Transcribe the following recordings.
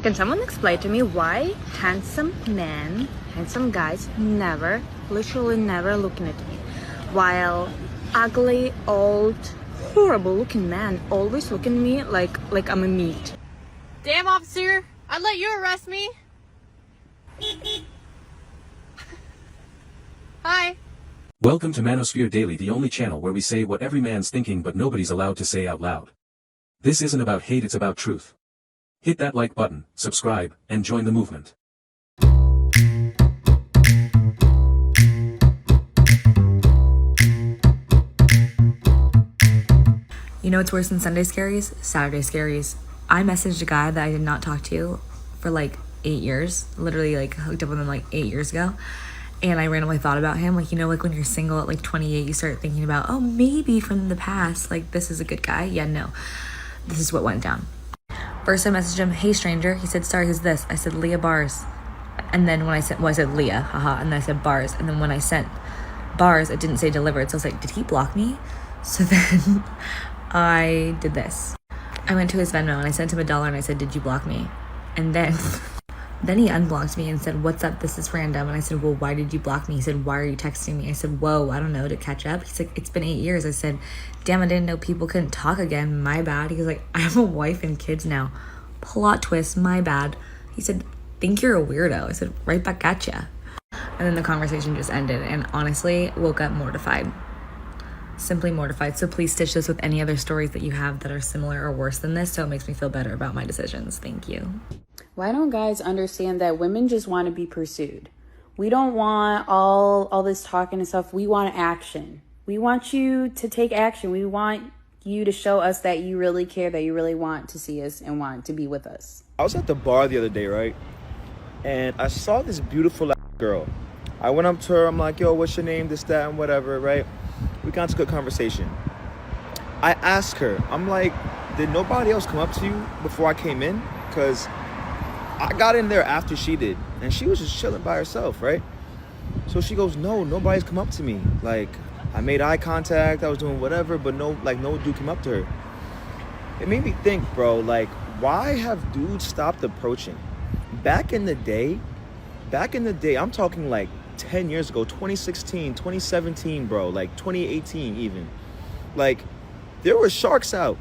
Can someone explain to me why handsome men, handsome guys never, literally never looking at me, while ugly, old, horrible looking men always look at me like I'm a meat? Damn, officer, I'd let you arrest me. Hi. Welcome to Manosphere Daily, the only channel where we say what every man's thinking but nobody's allowed to say out loud. This isn't about hate, it's about truth. Hit that like button, subscribe, and join the movement. You know what's worse than Sunday scaries? Saturday scaries. I messaged a guy that I did not talk to for like 8 years. Literally like hooked up with him like 8 years ago. And I randomly thought about him. Like, you know, like when you're single at like 28, you start thinking about, oh, maybe from the past, like this is a good guy. Yeah, no. This is what went down. First I messaged him, hey stranger. He said, sorry, who's this? I said, Leah Bars. And then when I said, well, I said Leah, haha. And then I said Bars. And then when I sent Bars, it didn't say delivered. So I was like, did he block me? So then I did this. I went to his Venmo and I sent him $1 and I said, did you block me? And then he unblocked me and said, what's up? This is random. And I said, well, why did you block me? He said, why are you texting me? I said, whoa, I don't know, to catch up. He's like, it's been 8 years. I said, damn, I didn't know people couldn't talk again. My bad. He was like, I have a wife and kids now. Plot twist, my bad. He said, think you're a weirdo. I said, right back at ya. And then the conversation just ended and honestly woke up mortified. Simply mortified. So please stitch this with any other stories that you have that are similar or worse than this so it makes me feel better about my decisions. Thank you. Why don't guys understand that women just want to be pursued? We don't want all this talking and stuff. We want action. We want you to take action. We want you to show us that you really care, that you really want to see us and want to be with us. I was at the bar the other day, right? And I saw this beautiful girl. I went up to her. I'm like, yo, what's your name? This, that, and whatever, right? We got into good conversation. I asked her, I'm like, did nobody else come up to you before I came in? Because I got in there after she did, and she was just chilling by herself, right? So she goes, no, nobody's come up to me. Like, I made eye contact, I was doing whatever, but no dude came up to her. It made me think, bro, like, why have dudes stopped approaching? Back in the day, I'm talking like 10 years ago, 2016, 2017, bro, like 2018 even. Like, there were sharks out.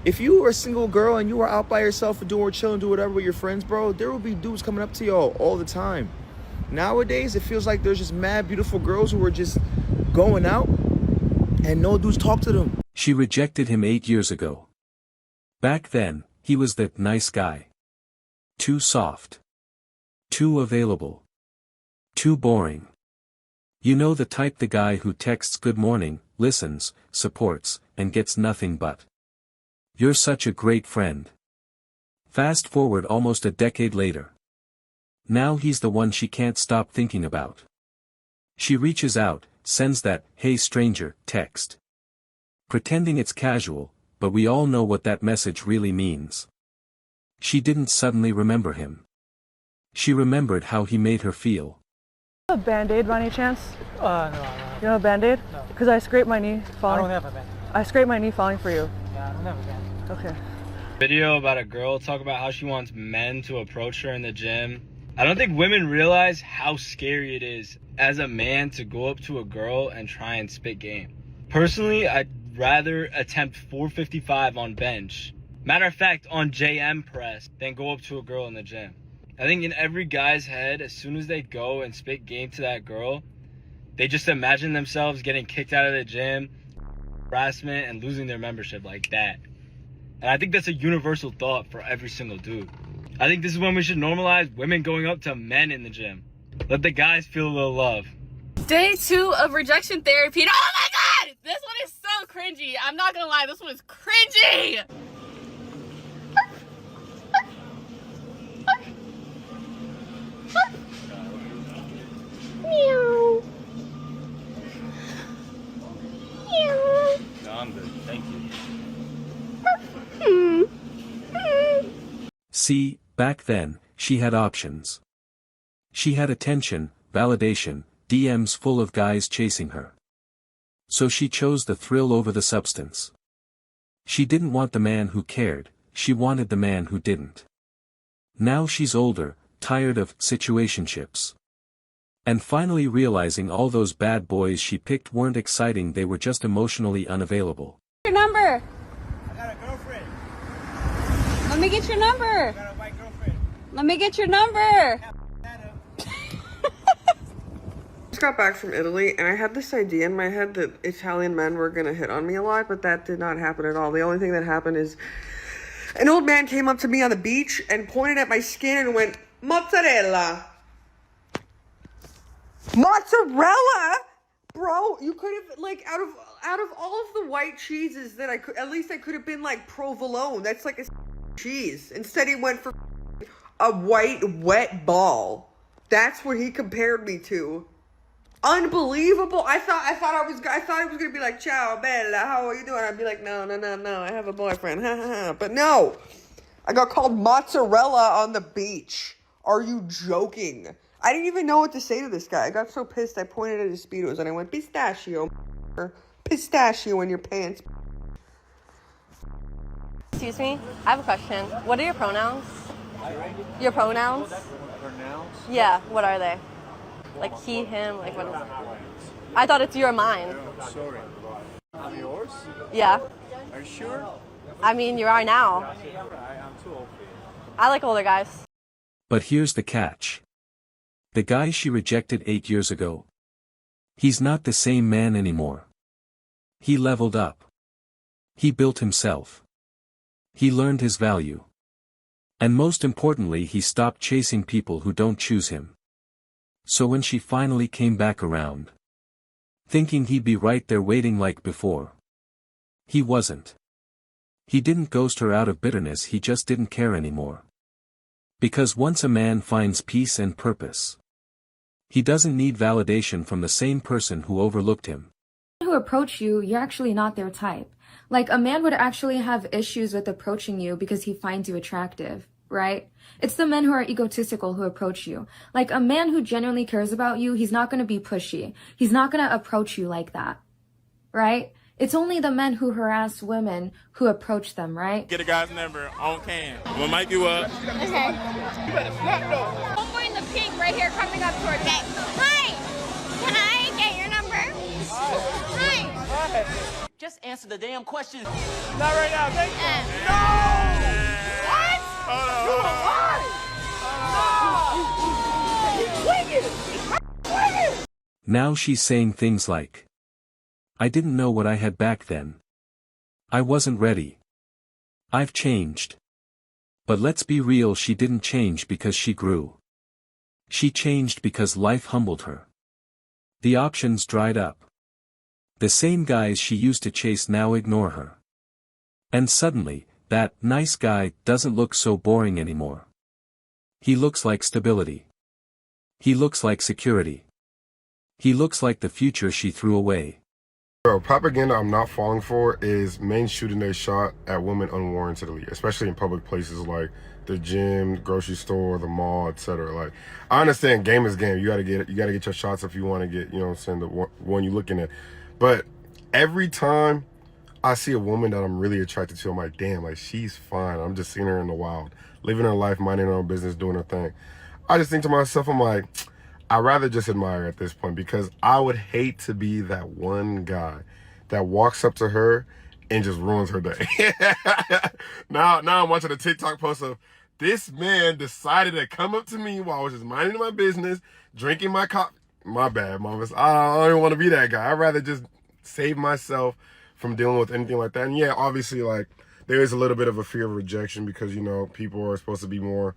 If you were a single girl and you were out by yourself or doing chilling, do whatever with your friends, bro, there will be dudes coming up to y'all all the time. Nowadays, it feels like there's just mad beautiful girls who are just going out and no dudes talk to them. She rejected him 8 years ago. Back then, he was that nice guy. Too soft. Too available. Too boring. You know, the type, the guy who texts good morning, listens, supports, and gets nothing but "You're such a great friend." Fast forward almost a decade later. Now he's the one she can't stop thinking about. She reaches out, sends that "hey stranger" text. Pretending it's casual, but we all know what that message really means. She didn't suddenly remember him. She remembered how he made her feel. A Band-Aid by any chance? No. You don't have a Band-Aid? No. Because I scraped my knee falling. I don't have a Band-Aid. I scraped my knee falling for you. Yeah, I don't have a Band-Aid. Okay. Video about a girl talk about how she wants men to approach her in the gym. I don't think women realize how scary it is as a man to go up to a girl and try and spit game. Personally, I'd rather attempt 455 on bench, matter of fact on JM press, than go up to a girl in the gym. I think in every guy's head, as soon as they go and spit game to that girl, they just imagine themselves getting kicked out of the gym, harassment, and losing their membership like that. And I think that's a universal thought for every single dude. I think this is when we should normalize women going up to men in the gym. Let the guys feel a little love. Day 2 of rejection therapy. Oh my god! This one is so cringy. I'm not gonna lie, this one is cringy! No, I'm good. Thank you. See, back then, she had options. She had attention, validation, DMs full of guys chasing her. So she chose the thrill over the substance. She didn't want the man who cared, she wanted the man who didn't. Now she's older, tired of situationships. And finally realizing all those bad boys she picked weren't exciting, they were just emotionally unavailable. Your number. I got a girlfriend. Let me get your number. I got a white girlfriend. Let me get your number. Just got back from Italy and I had this idea in my head that Italian men were gonna hit on me a lot, but that did not happen at all. The only thing that happened is an old man came up to me on the beach and pointed at my skin and went, "Mozzarella." Mozzarella? Bro, you could have, like, out of all of the white cheeses that I could, at least I could have been like provolone. That's like a cheese. Instead he went for a white wet ball. That's what he compared me to. Unbelievable. I thought it was gonna be like, "Ciao, bella, how are you doing?" I'd be like, no, I have a boyfriend. But no. I got called mozzarella on the beach. Are you joking? I didn't even know what to say to this guy. I got so pissed I pointed at his Speedos and I went, "Pistachio, pistachio in your pants." Excuse me, I have a question. What are your pronouns? Your pronouns? Pronouns? Yeah, what are they? Like he, him, like what is it? I thought it's your mine. I'm sorry. I'm yours? Yeah. Are you sure? I mean, you are now. I'm too old for you. I like older guys. But here's the catch. The guy she rejected 8 years ago. He's not the same man anymore. He leveled up. He built himself. He learned his value. And most importantly, he stopped chasing people who don't choose him. So when she finally came back around, thinking he'd be right there waiting like before, he wasn't. He didn't ghost her out of bitterness, he just didn't care anymore. Because once a man finds peace and purpose, he doesn't need validation from the same person who overlooked him. Who approach you, you're actually not their type. Like, a man would actually have issues with approaching you because he finds you attractive, right? It's the men who are egotistical who approach you. Like, a man who genuinely cares about you, he's not going to be pushy. He's not going to approach you like that, right? It's only the men who harass women who approach them, right? Get a guy's number on cam. We'll mic you up. Okay. You better snap though. Homeboy in the pink right here coming up towards me. Hi. Can I get your number? Hi. Just answer the damn question. Not right now, thank you. No! What? Hold on. Now she's saying things like, "I didn't know what I had back then. I wasn't ready. I've changed." But let's be real, she didn't change because she grew. She changed because life humbled her. The options dried up. The same guys she used to chase now ignore her. And suddenly, that nice guy doesn't look so boring anymore. He looks like stability. He looks like security. He looks like the future she threw away. So, propaganda I'm not falling for is men shooting their shot at women unwarrantedly, especially in public places like the gym, grocery store, the mall, etc. Like, I understand game is game. You gotta get your shots if you want to get, you know what I'm saying, the one you're looking at. But every time I see a woman that I'm really attracted to, I'm like, damn, like, she's fine. I'm just seeing her in the wild, living her life, minding her own business, doing her thing. I just think to myself, I'm like, I'd rather just admire her at this point, because I would hate to be that one guy that walks up to her and just ruins her day. Now I'm watching a TikTok post of this man decided to come up to me while I was just minding my business, drinking my coffee. My bad, mamas. I don't even want to be that guy. I'd rather just save myself from dealing with anything like that. And yeah, obviously, like, there is a little bit of a fear of rejection because, you know, people are supposed to be more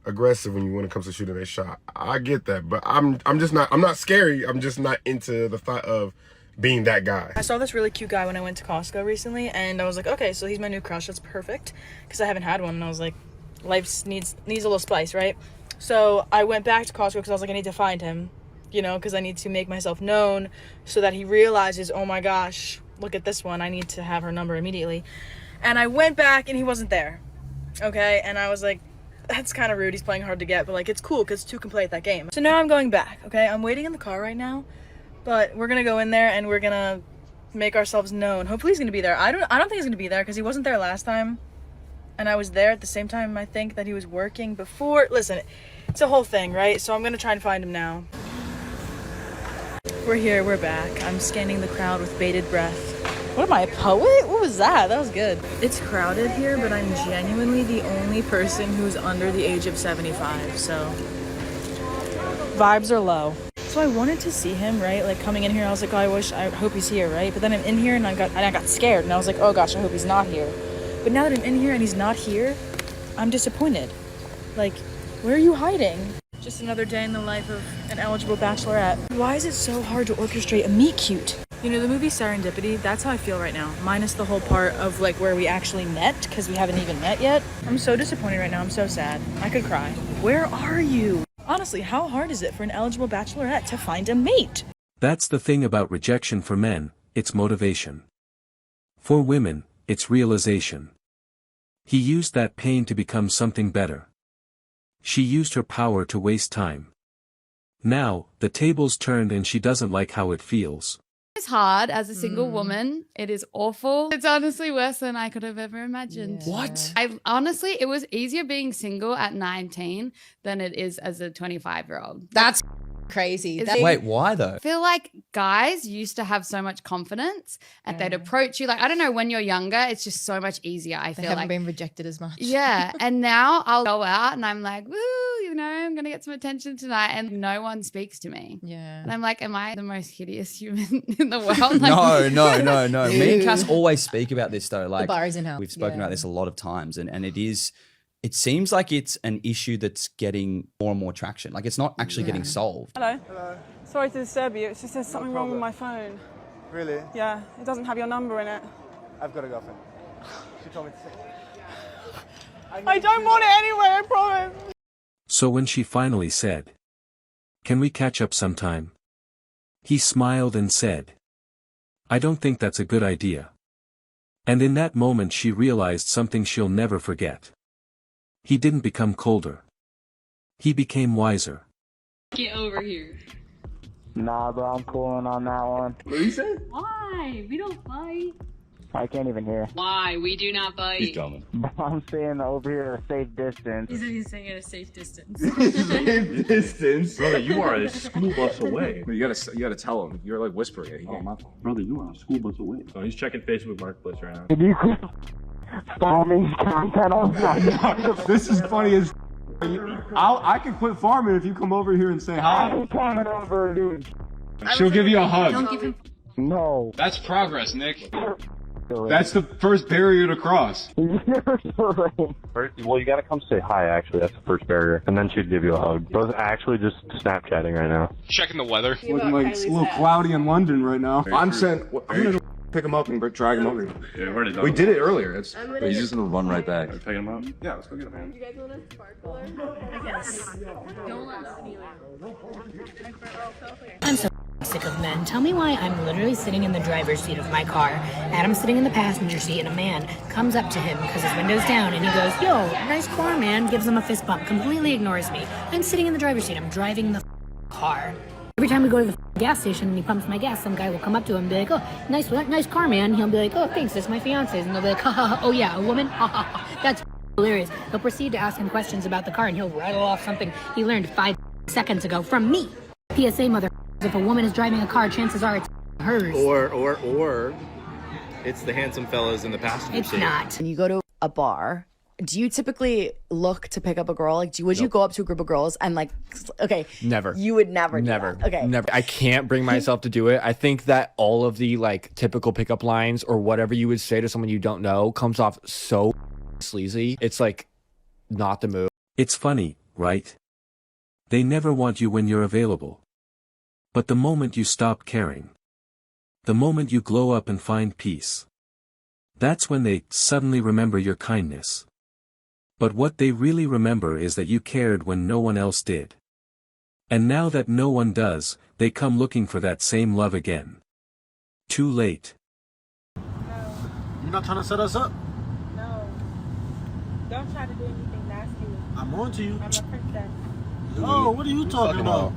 aggressive when it comes to shooting a shot. I get that, but I'm not scary. I'm just not into the thought of being that guy. I saw this really cute guy when I went to Costco recently, and I was like, okay, so he's my new crush. That's perfect, because I haven't had one, and I was like, life needs a little spice, right? So I went back to Costco because I was like, I need to find him, you know, because I need to make myself known so that he realizes, oh my gosh, look at this one. I need to have her number immediately. And I went back and he wasn't there. Okay. And I was like, that's kind of rude. He's playing hard to get, but like, it's cool because two can play at that game. So now I'm going back. Okay. I'm waiting in the car right now, but we're going to go in there and we're going to make ourselves known. Hopefully he's going to be there. I don't think he's going to be there because he wasn't there last time. and I was there at the same time I think that he was working before. Listen, it's a whole thing, right? So I'm gonna try and find him now. We're here, we're back. I'm scanning the crowd with bated breath. What am I, a poet? What was that? That was good. It's crowded here, but I'm genuinely the only person who's under the age of 75, so vibes are low. So I wanted to see him, right? Like coming in here, I was like, oh, I hope he's here, right? But then I'm in here and I got scared and I was like, oh gosh, I hope he's not here. But now that I'm in here and he's not here, I'm disappointed. Like, where are you hiding? Just another day in the life of an eligible bachelorette. Why is it so hard to orchestrate a meet cute? You know, the movie Serendipity, that's how I feel right now. Minus the whole part of like where we actually met, because we haven't even met yet. I'm so disappointed right now. I'm so sad. I could cry. Where are you? Honestly, how hard is it for an eligible bachelorette to find a mate? That's the thing about rejection for men, it's motivation. For women, it's realization. He used that pain to become something better. She used her power to waste time. Now, the tables turned and she doesn't like how it feels. It's hard as a single woman. It is awful. It's honestly worse than I could have ever imagined. Yeah. What? It was easier being single at 19 than it is as a 25-year-old. That's crazy. Wait, why though? I feel like guys used to have so much confidence and they'd approach you. Like, I don't know, when you're younger, it's just so much easier. I feel haven't been rejected as much. Yeah. And now I'll go out and I'm like, woo, I'm going to get some attention tonight. And no one speaks to me. Yeah. And I'm like, am I the most hideous human in the world? Like, No. Me and Cass always speak about this though. Like, the bar is in hell. We've spoken about this a lot of times and it seems like it's an issue that's getting more and more traction. Like it's not actually getting solved. Hello. Hello. Sorry to disturb you. It's just there's something wrong with my phone. Really? Yeah, it doesn't have your number in it. I've got a girlfriend. She told me to say. I don't want it anyway, I promise. So when she finally said, "Can we catch up sometime?" he smiled and said, "I don't think that's a good idea." And in that moment she realized something she'll never forget. He didn't become colder. He became wiser. Get over here. Nah, bro, I'm cooling on that one. What did you say? Why? We don't fight. I can't even hear. Why? We do not bite. He's coming. I'm staying over here at a safe distance. He's saying at a safe distance. Safe distance? Brother, you are a school bus away. You gotta tell him. You're like whispering it. Brother, you are a school bus away. So he's checking Facebook Marketplace right now. Did you farming content on that? This is funny as I can quit farming if you come over here and say hi. I'm coming over, dude. She'll give you a hug. Don't give him. No. That's progress, Nick. That's the first barrier to cross. Well, you gotta come say hi, actually. That's the first barrier. And then she'd give you a hug. Bro's actually just Snapchatting right now. Checking the weather. It's looking like it's a little cloudy in London right now. I'm gonna pick him up and drag him over. Yeah, we've already done We it. did it earlier. He's just gonna run right back. Take him out? Yeah, let's go get him, man. You guys want a sparkler? Yes. Don't let me I'm so sick of men. Tell me why I'm literally sitting in the driver's seat of my car. Adam's sitting in the passenger seat, and a man comes up to him because his window's down, and he goes, "Yo, nice car, man." Gives him a fist bump. Completely ignores me. I'm sitting in the driver's seat. I'm driving the car. Every time we go to the gas station and he pumps my gas, some guy will come up to him and be like, "Oh, nice car, man." He'll be like, "Oh, thanks, that's my fiance's." And they'll be like, "Ha ha ha, oh yeah, a woman? Ha ha ha." That's hilarious. He'll proceed to ask him questions about the car, and he'll rattle off something he learned 5 seconds ago from me. PSA, mother. If a woman is driving a car, chances are it's hers. Or it's the handsome fellas in the passenger It's seat. not. When you go to a bar, do you typically look to pick up a girl? Like, would you go up to a group of girls and like, okay, Never. you would never do Never. that. Okay. Never. I can't bring myself to do it. I think that all of the like typical pickup lines or whatever you would say to someone you don't know comes off so sleazy. It's like not the move. It's funny, right? They never want you when you're available. But the moment you stop caring, the moment you glow up and find peace, that's when they suddenly remember your kindness. But what they really remember is that you cared when no one else did. And now that no one does, they come looking for that same love again. Too late. You're not trying to set us up? No. Don't try to do anything nasty. I'm on to you. I'm a princess. Oh, what are you talking about?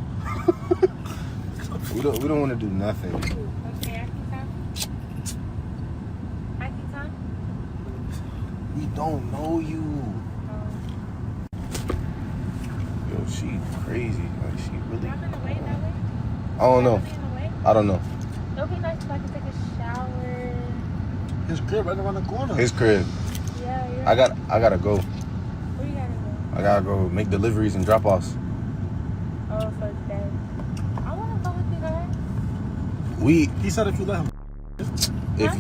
We don't want to do nothing. Okay, I can time. We don't know you. Yo, she crazy. Like, she really. I don't know. I don't know. It'll be nice if I could take a shower. His crib right around the corner. His crib. Yeah, you're I gotta go. Where you gotta go? I gotta go make deliveries and drop offs. Oh, so it's dead. I wanna go with you guys. He said if you let him. If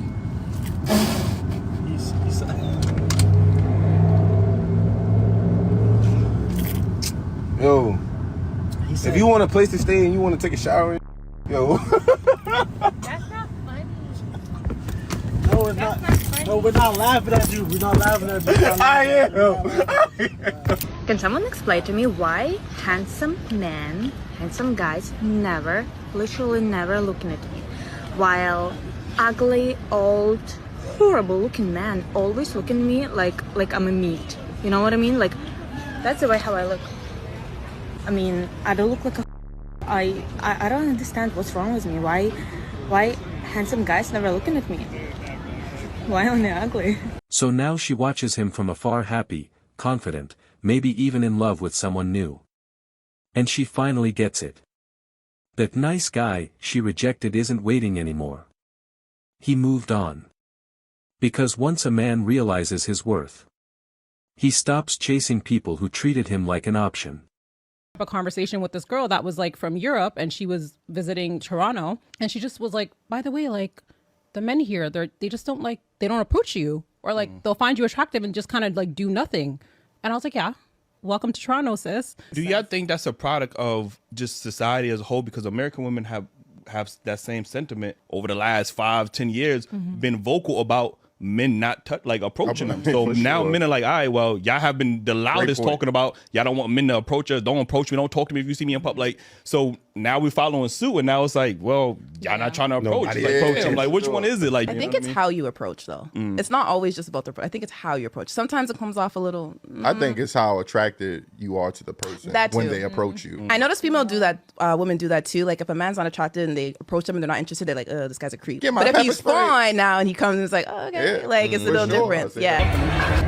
he said. Yo, if you want a place to stay and you want to take a shower, yo. That's not funny. No, it's not. No, we're not laughing at you. We're not laughing at you. I am. Can someone explain to me why handsome men, handsome guys literally never looking at me, while ugly, old, horrible looking men always look at me like I'm a meat. You know what I mean? Like, that's the way how I look. I mean, I don't look like a. I don't understand what's wrong with me. Why handsome guys never looking at me? Why only ugly? So now she watches him from afar, happy, confident, maybe even in love with someone new. And she finally gets it. That nice guy she rejected isn't waiting anymore. He moved on. Because once a man realizes his worth, he stops chasing people who treated him like an option. A conversation with this girl that was like from Europe, and she was visiting Toronto, and she just was like, by the way, like the men here, they just don't like, they don't approach you, or like they'll find you attractive and just kind of like do nothing. And I was like, yeah, welcome to Toronto, sis. Do y'all think that's a product of just society as a whole? Because American women have that same sentiment over the last 5-10 years, been vocal about men not approaching them. So now men are like, all right, well, y'all have been the loudest talking about y'all don't want men to approach us. Don't approach me. Don't talk to me if you see me in public. Like, so now we're following suit, and now it's like, well, y'all not trying to approach. I'm like, which one is it? Like, I think it's how you approach, though. It's not always just about the approach. I think it's how you approach. Sometimes it comes off a little. I think it's how attracted you are to the person when they approach you. I notice female do that. Women do that too. Like if a man's not attracted and they approach them and they're not interested, they're like, this guy's a creep. But if he's fine now and he comes and it's like, oh, okay, like it's a little different. Yeah.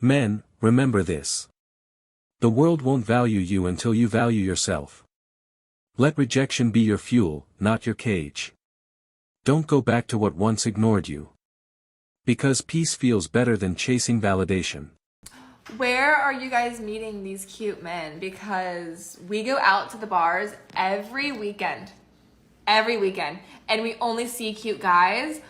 Men, remember this. The world won't value you until you value yourself. Let rejection be your fuel, not your cage. Don't go back to what once ignored you. Because peace feels better than chasing validation. Where are you guys meeting these cute men? Because we go out to the bars every weekend, and we only see cute guys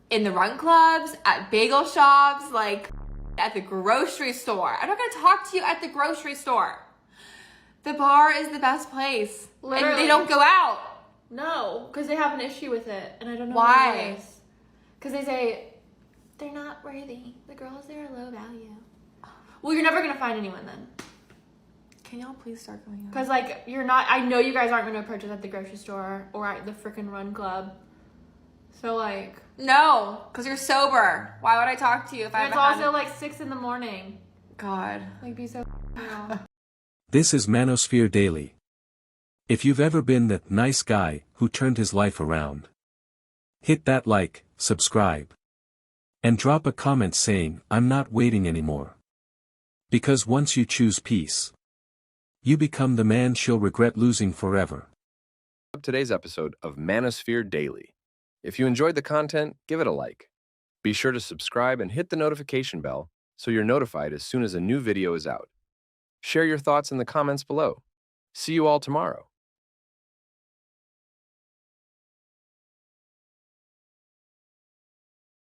in the run clubs, at bagel shops, like at the grocery store. I'm not gonna talk to you at the grocery store. The bar is the best place. Literally. And they don't go out. No, because they have an issue with it, and I don't know Why? Because they say they're not worthy. The girls there are low value. Well, you're never gonna find anyone then. Can y'all please start going on? Because like you're not. I know you guys aren't gonna approach us at the grocery store or at the freaking run club. So like. No, because you're sober. Why would I talk to you if I It's haven't also like 6 a.m. God. Like be so. This is Manosphere Daily. If you've ever been that nice guy who turned his life around, hit that like, subscribe, and drop a comment saying, I'm not waiting anymore. Because once you choose peace, you become the man she'll regret losing forever. Today's episode of Manosphere Daily. If you enjoyed the content, give it a like. Be sure to subscribe and hit the notification bell so you're notified as soon as a new video is out. Share your thoughts in the comments below. See you all tomorrow.